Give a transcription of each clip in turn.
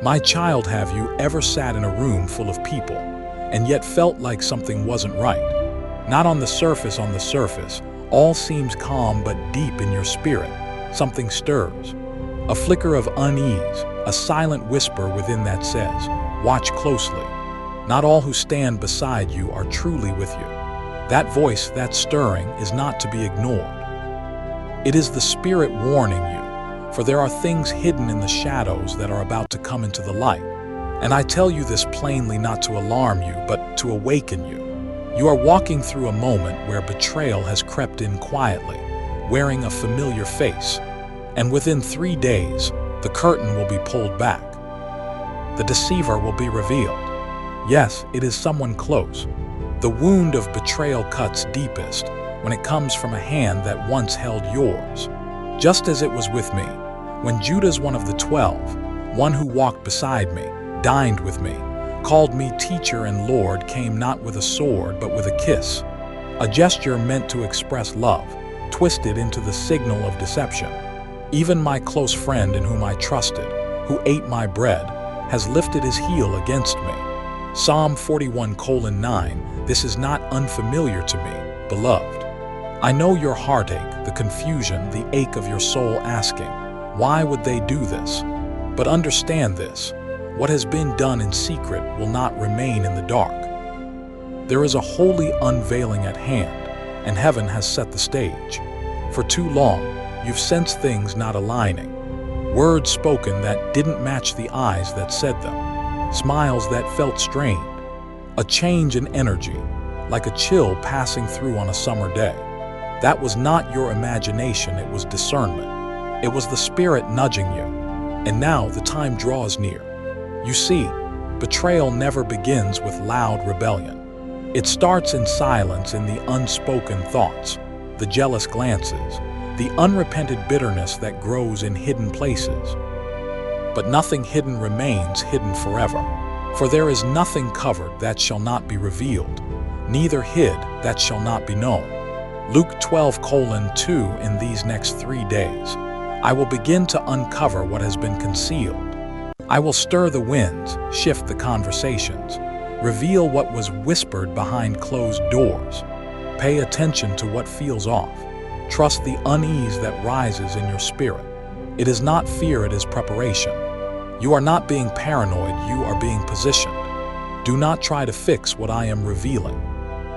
My child, have you ever sat in a room full of people and yet felt like something wasn't right? Not on the surface, all seems calm, but deep in your spirit, something stirs. A flicker of unease, a silent whisper within that says, watch closely. Not all who stand beside you are truly with you. That voice, that stirring, is not to be ignored. It is the Spirit warning you, for there are things hidden in the shadows that are about to come into the light. And I tell you this plainly, not to alarm you, but to awaken you. You are walking through a moment where betrayal has crept in quietly, wearing a familiar face. And within 3 days, the curtain will be pulled back. The deceiver will be revealed. Yes, it is someone close. The wound of betrayal cuts deepest when it comes from a hand that once held yours. Just as it was with me, when Judas, one of the 12, one who walked beside me, dined with me, called me teacher and Lord, came not with a sword but with a kiss, a gesture meant to express love, twisted into the signal of deception. Even my close friend in whom I trusted, who ate my bread, has lifted his heel against me. Psalm 41:9, this is not unfamiliar to me, beloved. I know your heartache, the confusion, the ache of your soul asking, why would they do this? But understand this, what has been done in secret will not remain in the dark. There is a holy unveiling at hand, and heaven has set the stage. For too long, you've sensed things not aligning, words spoken that didn't match the eyes that said them, smiles that felt strained, a change in energy, like a chill passing through on a summer day. That was not your imagination, it was discernment. It was the Spirit nudging you, and now the time draws near. You see, betrayal never begins with loud rebellion. It starts in silence, in the unspoken thoughts, the jealous glances, the unrepented bitterness that grows in hidden places. But nothing hidden remains hidden forever, for there is nothing covered that shall not be revealed, neither hid that shall not be known. Luke 12:2, in these next 3 days, I will begin to uncover what has been concealed. I will stir the winds, shift the conversations, reveal what was whispered behind closed doors. Pay attention to what feels off. Trust the unease that rises in your spirit. It is not fear, it is preparation. You are not being paranoid, you are being positioned. Do not try to fix what I am revealing.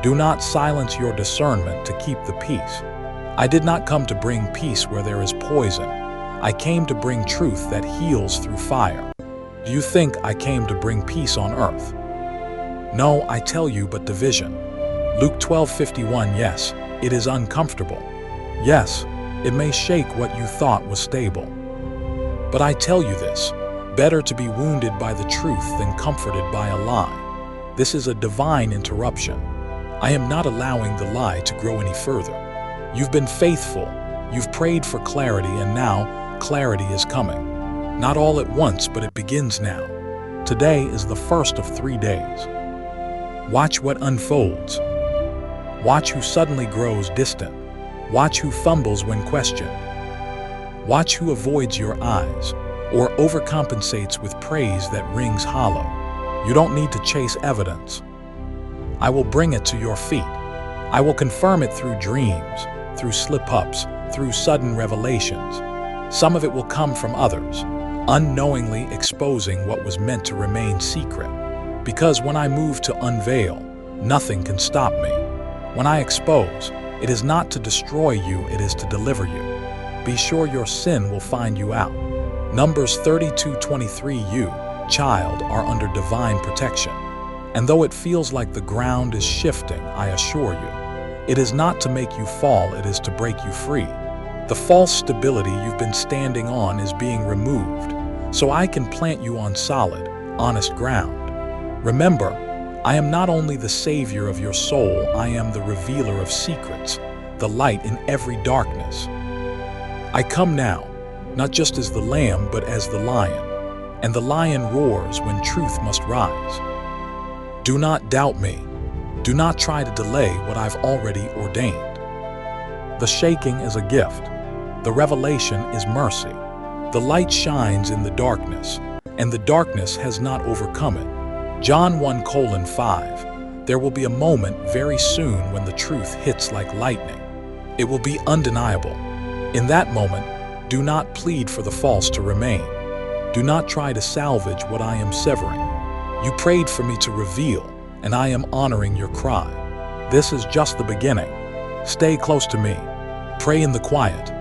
Do not silence your discernment to keep the peace. I did not come to bring peace where there is poison. I came to bring truth that heals through fire. Do you think I came to bring peace on earth? No, I tell you, but division. Luke 12:51, yes, it is uncomfortable. Yes, it may shake what you thought was stable. But I tell you this, better to be wounded by the truth than comforted by a lie. This is a divine interruption. I am not allowing the lie to grow any further. You've been faithful, you've prayed for clarity, and now clarity is coming. Not all at once, but it begins now. Today is the first of 3 days. Watch what unfolds. Watch who suddenly grows distant. Watch who fumbles when questioned. Watch who avoids your eyes or overcompensates with praise that rings hollow. You don't need to chase evidence. I will bring it to your feet. I will confirm it through dreams, through slip-ups, through sudden revelations. Some of it will come from others, unknowingly exposing what was meant to remain secret. Because when I move to unveil, nothing can stop me. When I expose, it is not to destroy you, it is to deliver you. Be sure your sin will find you out. Numbers 32:23, you, child, are under divine protection. And though it feels like the ground is shifting, I assure you, it is not to make you fall, it is to break you free. The false stability you've been standing on is being removed, so I can plant you on solid, honest ground. Remember, I am not only the savior of your soul, I am the revealer of secrets, the light in every darkness. I come now, not just as the lamb, but as the lion, and the lion roars when truth must rise. Do not doubt me. Do not try to delay what I've already ordained. The shaking is a gift. The revelation is mercy. The light shines in the darkness, and the darkness has not overcome it. John 1:5. There will be a moment very soon when the truth hits like lightning. It will be undeniable. In that moment, do not plead for the false to remain. Do not try to salvage what I am severing. You prayed for me to reveal, and I am honoring your cry. This is just the beginning. Stay close to me. Pray in the quiet.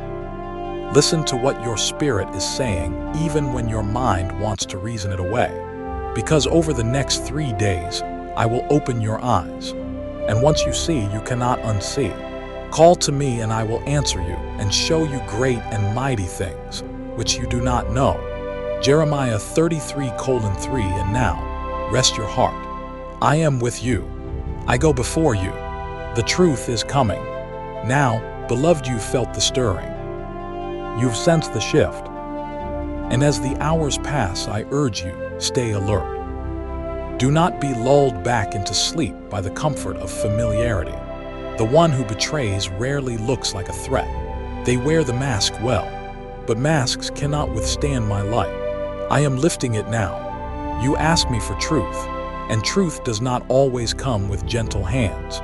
Listen to what your spirit is saying, even when your mind wants to reason it away. Because over the next 3 days, I will open your eyes. And once you see, you cannot unsee. Call to me and I will answer you and show you great and mighty things, which you do not know. Jeremiah 33:3. And now, rest your heart. I am with you. I go before you. The truth is coming. Now, beloved, you've felt the stirring. You've sensed the shift. And as the hours pass, I urge you, stay alert. Do not be lulled back into sleep by the comfort of familiarity. The one who betrays rarely looks like a threat. They wear the mask well, but masks cannot withstand my light. I am lifting it now. You ask me for truth, and truth does not always come with gentle hands.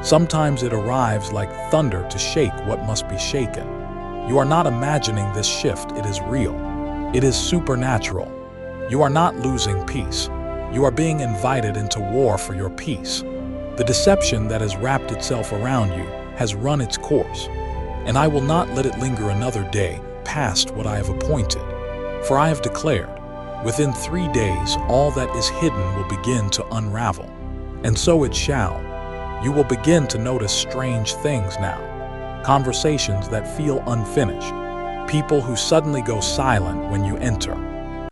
Sometimes it arrives like thunder to shake what must be shaken. You are not imagining this shift, it is real. It is supernatural. You are not losing peace. You are being invited into war for your peace. The deception that has wrapped itself around you has run its course, and I will not let it linger another day past what I have appointed. For I have declared, within 3 days all that is hidden will begin to unravel. And so it shall. You will begin to notice strange things now. Conversations that feel unfinished. People who suddenly go silent when you enter.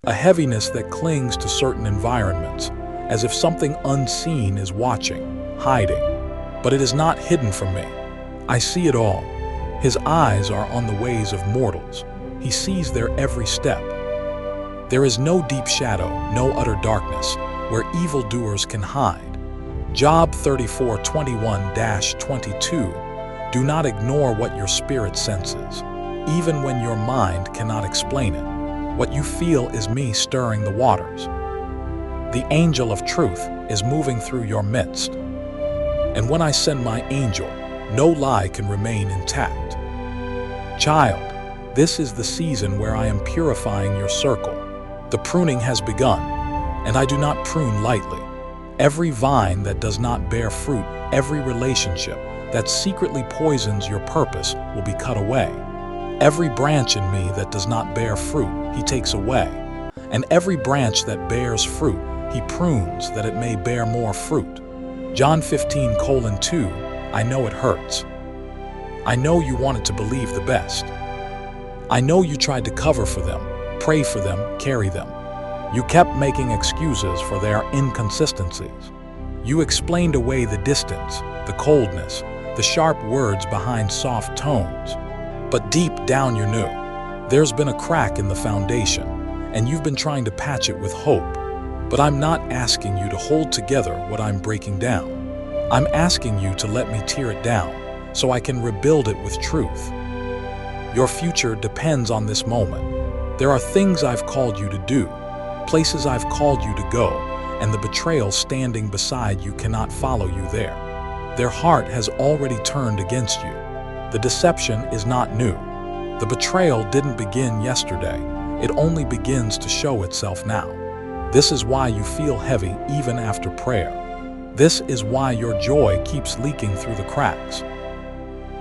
A heaviness that clings to certain environments, as if something unseen is watching, hiding. But it is not hidden from me. I see it all. His eyes are on the ways of mortals. He sees their every step. There is no deep shadow, no utter darkness, where evildoers can hide. Job 34:21-22. Do not ignore what your spirit senses, even when your mind cannot explain it. What you feel is me stirring the waters. The angel of truth is moving through your midst. And when I send my angel, no lie can remain intact. Child, this is the season where I am purifying your circle. The pruning has begun, and I do not prune lightly. Every vine that does not bear fruit, every relationship that secretly poisons your purpose will be cut away. Every branch in me that does not bear fruit, he takes away. And every branch that bears fruit, he prunes that it may bear more fruit. John 15:2. I know it hurts. I know you wanted to believe the best. I know you tried to cover for them, pray for them, carry them. You kept making excuses for their inconsistencies. You explained away the distance, the coldness, the sharp words behind soft tones. But deep down you knew. There's been a crack in the foundation, and you've been trying to patch it with hope. But I'm not asking you to hold together what I'm breaking down. I'm asking you to let me tear it down, so I can rebuild it with truth. Your future depends on this moment. There are things I've called you to do, places I've called you to go, and the betrayal standing beside you cannot follow you there. Their heart has already turned against you. The deception is not new. The betrayal didn't begin yesterday. It only begins to show itself now. This is why you feel heavy even after prayer. This is why your joy keeps leaking through the cracks.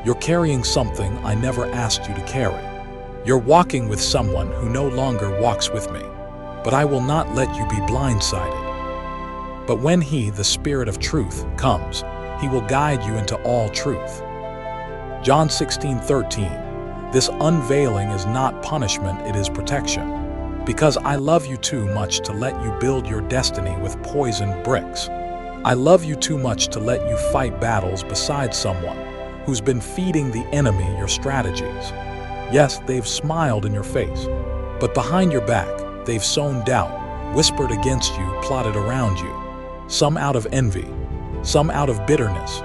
You're carrying something I never asked you to carry. You're walking with someone who no longer walks with me. But I will not let you be blindsided. But when He, the Spirit of truth, comes, He will guide you into all truth. John 16:13. This unveiling is not punishment, it is protection. Because I love you too much to let you build your destiny with poisoned bricks. I love you too much to let you fight battles beside someone who's been feeding the enemy your strategies. Yes, they've smiled in your face, but behind your back, they've sown doubt, whispered against you, plotted around you. Some out of envy, some out of bitterness,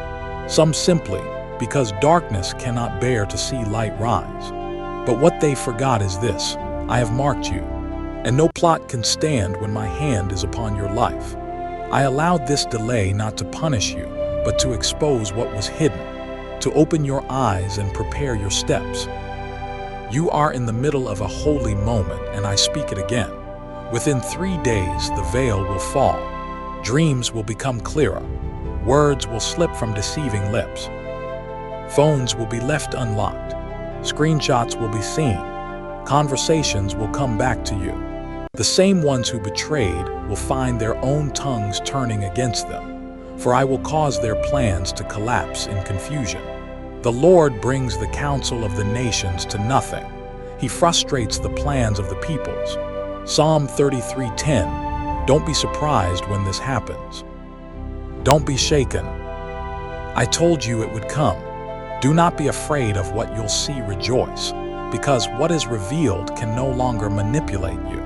some simply because darkness cannot bear to see light rise. But what they forgot is this: I have marked you, and no plot can stand when my hand is upon your life. I allowed this delay not to punish you, but to expose what was hidden, to open your eyes and prepare your steps. You are in the middle of a holy moment, and I speak it again. Within 3 days, the veil will fall. Dreams will become clearer. Words will slip from deceiving lips. Phones will be left unlocked. Screenshots will be seen. Conversations will come back to you. The same ones who betrayed will find their own tongues turning against them, for I will cause their plans to collapse in confusion. The Lord brings the counsel of the nations to nothing. He frustrates the plans of the peoples. Psalm 33:10. Don't be surprised when this happens. Don't be shaken. I told you it would come. Do not be afraid of what you'll see, rejoice, because what is revealed can no longer manipulate you.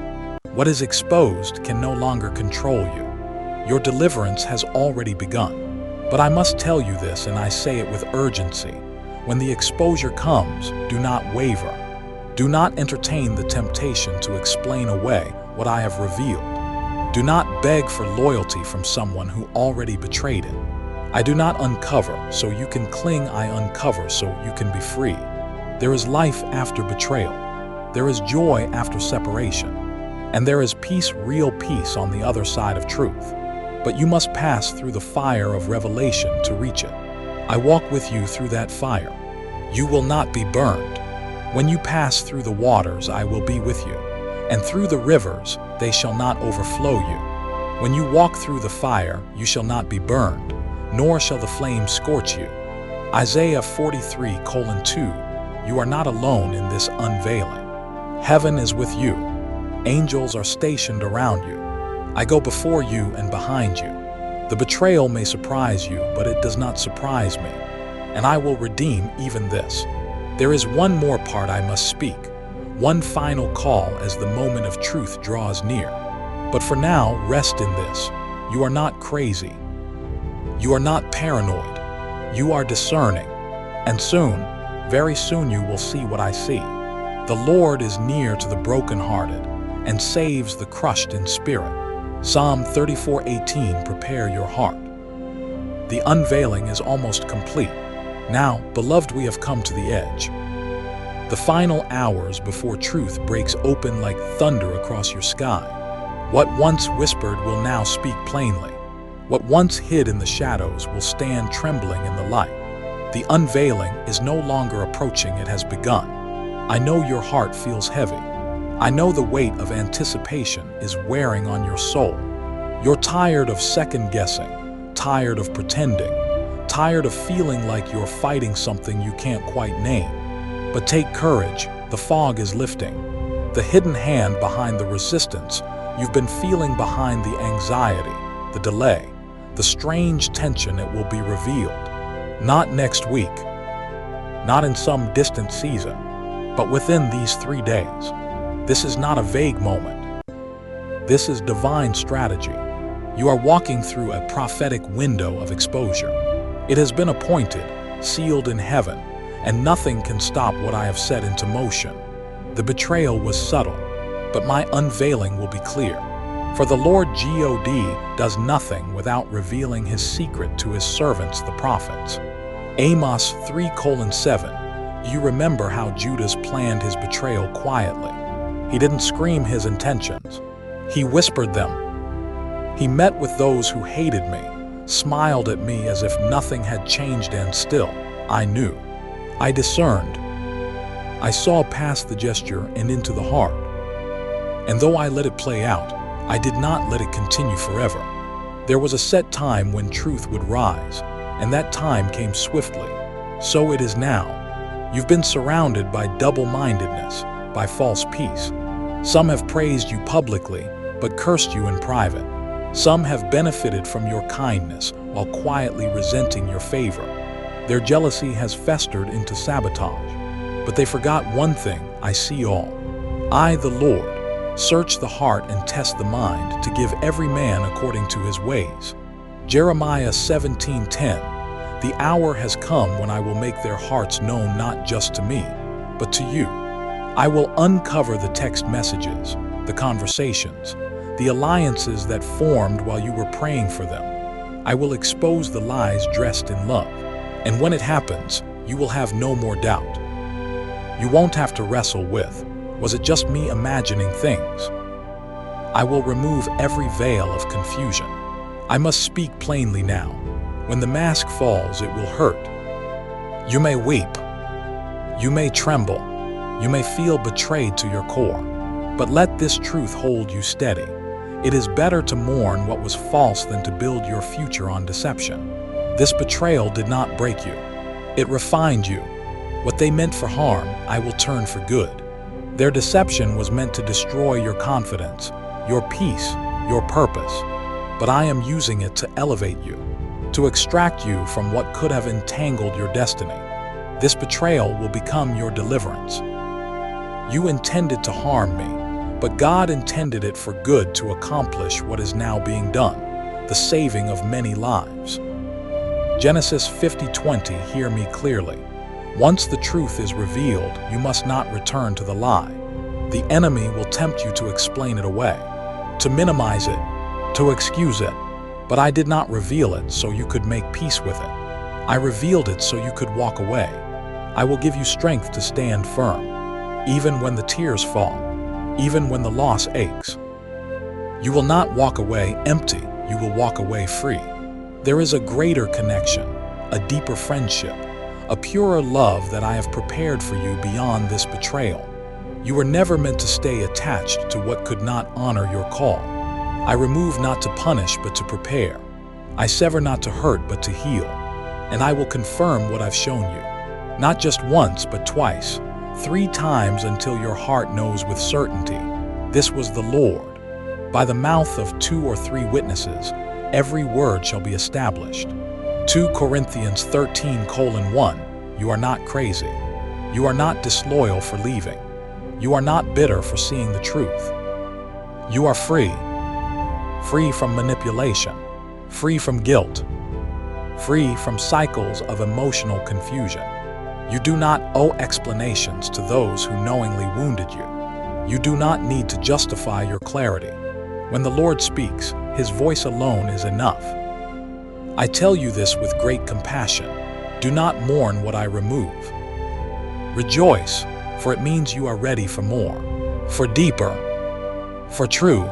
What is exposed can no longer control you. Your deliverance has already begun. But I must tell you this, and I say it with urgency. When the exposure comes, do not waver. Do not entertain the temptation to explain away what I have revealed. Do not beg for loyalty from someone who already betrayed it. I do not uncover so you can cling, I uncover so you can be free. There is life after betrayal. There is joy after separation. And there is peace, real peace, on the other side of truth. But you must pass through the fire of revelation to reach it. I walk with you through that fire. You will not be burned. When you pass through the waters, I will be with you. And through the rivers, they shall not overflow you. When you walk through the fire, you shall not be burned, nor shall the flames scorch you. Isaiah 43:2. You are not alone in this unveiling. Heaven is with you. Angels are stationed around you. I go before you and behind you. The betrayal may surprise you, but it does not surprise me. And I will redeem even this. There is one more part I must speak, one final call as the moment of truth draws near. But for now, rest in this. You are not crazy. You are not paranoid. You are discerning. And soon, very soon, you will see what I see. The Lord is near to the brokenhearted and saves the crushed in spirit. Psalm 34:18. Prepare your heart. The unveiling is almost complete. Now, beloved, we have come to the edge. The final hours before truth breaks open like thunder across your sky. What once whispered will now speak plainly. What once hid in the shadows will stand trembling in the light. The unveiling is no longer approaching, it has begun. I know your heart feels heavy. I know the weight of anticipation is wearing on your soul. You're tired of second-guessing, tired of pretending, tired of feeling like you're fighting something you can't quite name. But take courage, the fog is lifting. The hidden hand behind the resistance you've been feeling, behind the anxiety, the delay, the strange tension, it will be revealed. Not next week, not in some distant season, but within these 3 days. This is not a vague moment. This is divine strategy. You are walking through a prophetic window of exposure. It has been appointed, sealed in heaven, and nothing can stop what I have set into motion. The betrayal was subtle, but my unveiling will be clear. For the Lord God does nothing without revealing his secret to his servants, the prophets. Amos 3:7. You remember how Judas planned his betrayal quietly. He didn't scream his intentions. He whispered them. He met with those who hated me, smiled at me as if nothing had changed, and still, I knew. I discerned. I saw past the gesture and into the heart. And though I let it play out, I did not let it continue forever. There was a set time when truth would rise, and that time came swiftly. So it is now. You've been surrounded by double-mindedness, by false peace. Some have praised you publicly, but cursed you in private. Some have benefited from your kindness while quietly resenting your favor. Their jealousy has festered into sabotage. But they forgot one thing: I see all. I, the Lord, search the heart and test the mind to give every man according to his ways. Jeremiah 17:10. The hour has come when I will make their hearts known, not just to me, but to you. I will uncover the text messages, the conversations, the alliances that formed while you were praying for them. I will expose the lies dressed in love. And when it happens, you will have no more doubt. You won't have to wrestle with, was it just me imagining things? I will remove every veil of confusion. I must speak plainly now. When the mask falls, it will hurt. You may weep. You may tremble. You may feel betrayed to your core. But let this truth hold you steady. It is better to mourn what was false than to build your future on deception. This betrayal did not break you. It refined you. What they meant for harm, I will turn for good. Their deception was meant to destroy your confidence, your peace, your purpose. But I am using it to elevate you, to extract you from what could have entangled your destiny. This betrayal will become your deliverance. You intended to harm me, but God intended it for good to accomplish what is now being done, the saving of many lives. Genesis 50:20, hear me clearly. Once the truth is revealed, you must not return to the lie. The enemy will tempt you to explain it away, to minimize it, to excuse it. But I did not reveal it so you could make peace with it. I revealed it so you could walk away. I will give you strength to stand firm, even when the tears fall, even when the loss aches. You will not walk away empty, you will walk away free. There is a greater connection, a deeper friendship, a purer love that I have prepared for you beyond this betrayal. You were never meant to stay attached to what could not honor your call. I remove not to punish but to prepare. I sever not to hurt but to heal. And I will confirm what I've shown you, not just once but twice, 3 times until your heart knows with certainty, this was the Lord. By the mouth of 2 or 3 witnesses, every word shall be established. 2 Corinthians 13:1, you are not crazy. You are not disloyal for leaving. You are not bitter for seeing the truth. You are free. Free from manipulation. Free from guilt. Free from cycles of emotional confusion. You do not owe explanations to those who knowingly wounded you. You do not need to justify your clarity. When the Lord speaks, His voice alone is enough. I tell you this with great compassion. Do not mourn what I remove. Rejoice, for it means you are ready for more, for deeper, for true.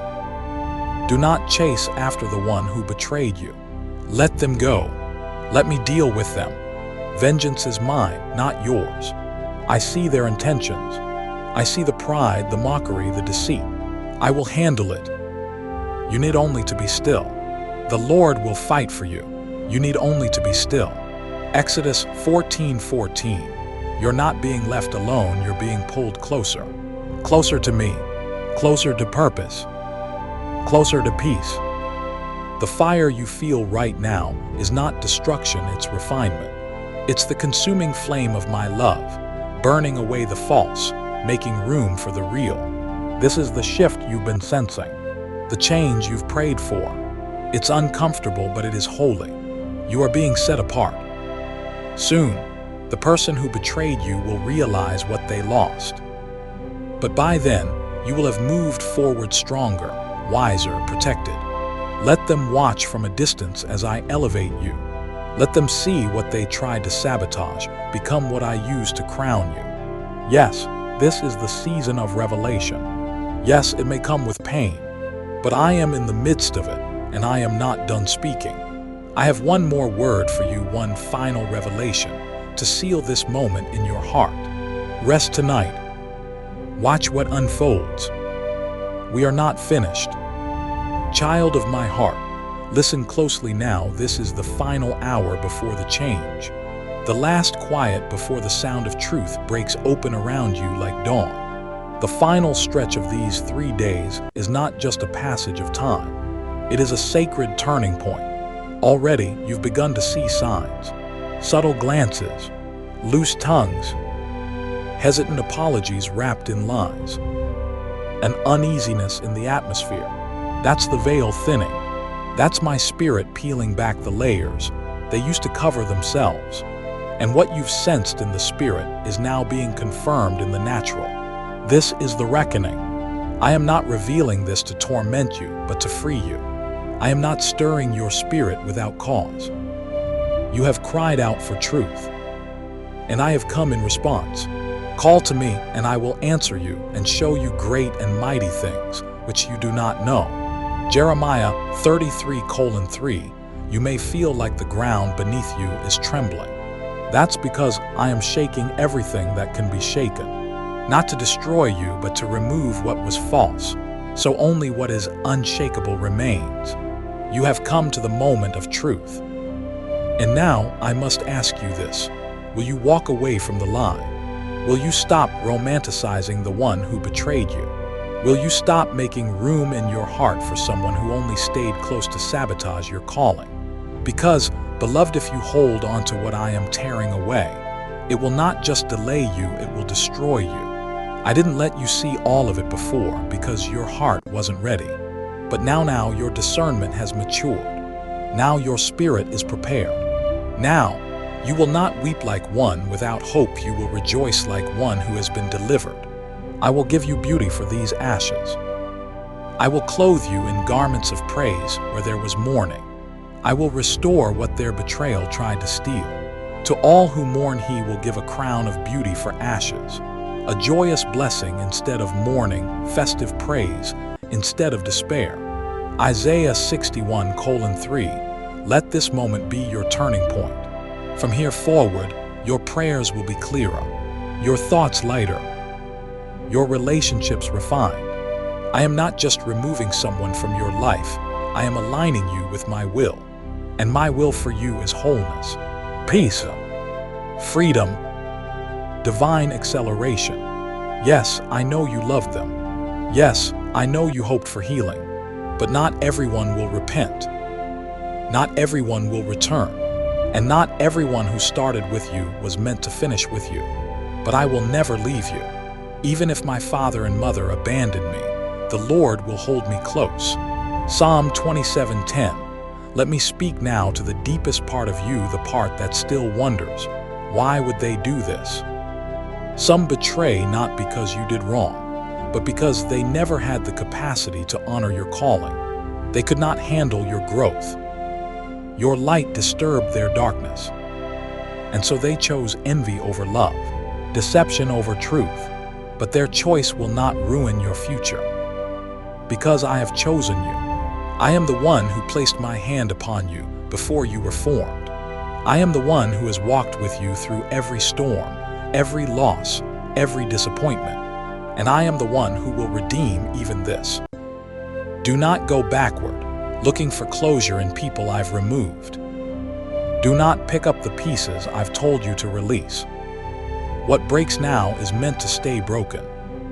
Do not chase after the one who betrayed you. Let them go. Let me deal with them. Vengeance is mine, not yours. I see their intentions. I see the pride, the mockery, the deceit. I will handle it. You need only to be still. The Lord will fight for you. You need only to be still. Exodus 14:14. You're not being left alone, you're being pulled closer. Closer to me. Closer to purpose. Closer to peace. The fire you feel right now is not destruction, it's refinement. It's the consuming flame of my love, burning away the false, making room for the real. This is the shift you've been sensing, the change you've prayed for. It's uncomfortable, but it is holy. You are being set apart. Soon, the person who betrayed you will realize what they lost. But by then, you will have moved forward stronger, wiser, protected. Let them watch from a distance as I elevate you. Let them see what they tried to sabotage, become what I use to crown you. Yes, this is the season of revelation. Yes, it may come with pain, but I am in the midst of it, and I am not done speaking. I have one more word for you, one final revelation, to seal this moment in your heart. Rest tonight. Watch what unfolds. We are not finished. Child of my heart, listen closely now. This is the final hour before the change. The last quiet before the sound of truth breaks open around you like dawn. The final stretch of these 3 days is not just a passage of time. It is a sacred turning point. Already, you've begun to see signs. Subtle glances, loose tongues, hesitant apologies wrapped in lies, an uneasiness in the atmosphere. That's the veil thinning. That's my spirit peeling back the layers. They used to cover themselves. And what you've sensed in the spirit is now being confirmed in the natural. This is the reckoning. I am not revealing this to torment you, but to free you. I am not stirring your spirit without cause. You have cried out for truth, and I have come in response. Call to me, and I will answer you and show you great and mighty things which you do not know. Jeremiah 33:3. You may feel like the ground beneath you is trembling. That's because I am shaking everything that can be shaken, not to destroy you, but to remove what was false, so only what is unshakable remains. You have come to the moment of truth. And now I must ask you this. Will you walk away from the lie? Will you stop romanticizing the one who betrayed you? Will you stop making room in your heart for someone who only stayed close to sabotage your calling? Because, beloved, if you hold on to what I am tearing away, it will not just delay you, it will destroy you. I didn't let you see all of it before because your heart wasn't ready. But now your discernment has matured. Now your spirit is prepared. Now, you will not weep like one without hope, you will rejoice like one who has been delivered. I will give you beauty for these ashes. I will clothe you in garments of praise where there was mourning. I will restore what their betrayal tried to steal. To all who mourn he will give a crown of beauty for ashes, a joyous blessing instead of mourning, festive praise instead of despair. Isaiah 61:3. Let this moment be your turning point. From here forward, your prayers will be clearer, your thoughts lighter, your relationships refined. I am not just removing someone from your life, I am aligning you with my will. And my will for you is wholeness, peace, freedom, divine acceleration. Yes, I know you loved them. Yes, I know you hoped for healing. But not everyone will repent. Not everyone will return. And not everyone who started with you was meant to finish with you. But I will never leave you. Even if my father and mother abandon me, the Lord will hold me close. Psalm 27:10. Let me speak now to the deepest part of you, the part that still wonders, why would they do this? Some betray not because you did wrong, but because they never had the capacity to honor your calling. They could not handle your growth. Your light disturbed their darkness. And so they chose envy over love, deception over truth. But their choice will not ruin your future. Because I have chosen you. I am the one who placed my hand upon you before you were formed. I am the one who has walked with you through every storm, every loss, every disappointment. And I am the one who will redeem even this. Do not go backward, looking for closure in people I've removed. Do not pick up the pieces I've told you to release. What breaks now is meant to stay broken.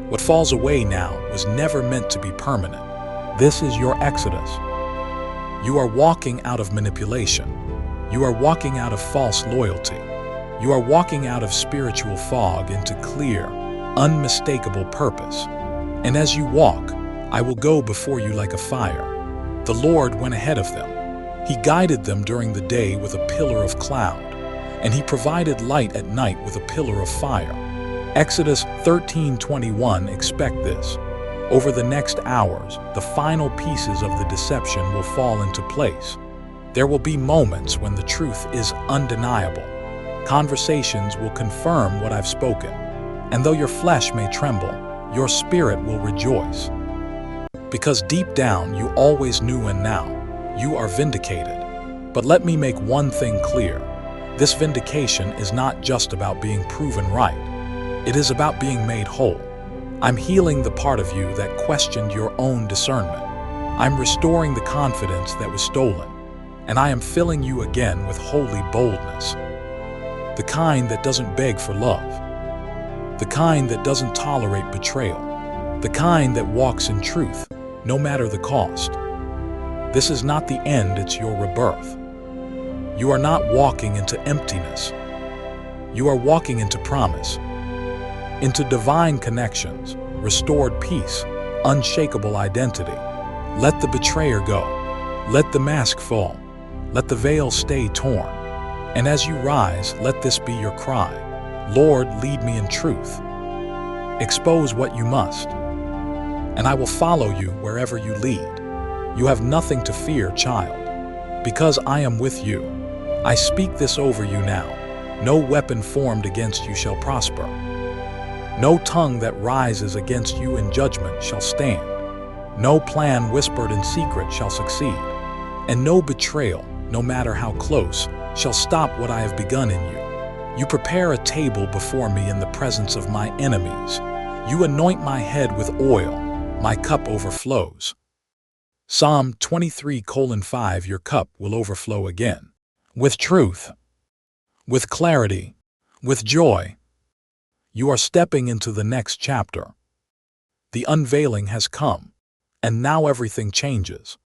What falls away now was never meant to be permanent. This is your exodus. You are walking out of manipulation. You are walking out of false loyalty. You are walking out of spiritual fog into clear, unmistakable purpose. And as you walk, I will go before you like a fire. The Lord went ahead of them. He guided them during the day with a pillar of cloud, and he provided light at night with a pillar of fire. Exodus 13:21. Expect this. Over the next hours, the final pieces of the deception will fall into place. There will be moments when the truth is undeniable. Conversations will confirm what I've spoken. And though your flesh may tremble, your spirit will rejoice. Because deep down you always knew, and now you are vindicated. But let me make one thing clear. This vindication is not just about being proven right. It is about being made whole. I'm healing the part of you that questioned your own discernment. I'm restoring the confidence that was stolen. And I am filling you again with holy boldness. The kind that doesn't beg for love. The kind that doesn't tolerate betrayal. The kind that walks in truth, no matter the cost. This is not the end, it's your rebirth. You are not walking into emptiness. You are walking into promise. Into divine connections, restored peace, unshakable identity. Let the betrayer go. Let the mask fall. Let the veil stay torn. And as you rise, let this be your cry. Lord, lead me in truth. Expose what you must. and I will follow you wherever you lead. You have nothing to fear, child, because I am with you. I speak this over you now. No weapon formed against you shall prosper. No tongue that rises against you in judgment shall stand. No plan whispered in secret shall succeed. And no betrayal, no matter how close, shall stop what I have begun in you. You prepare a table before me in the presence of my enemies. You anoint my head with oil. My cup overflows. Psalm 23:5. Your cup will overflow again. With truth, with clarity, with joy. You are stepping into the next chapter. The unveiling has come, and now everything changes.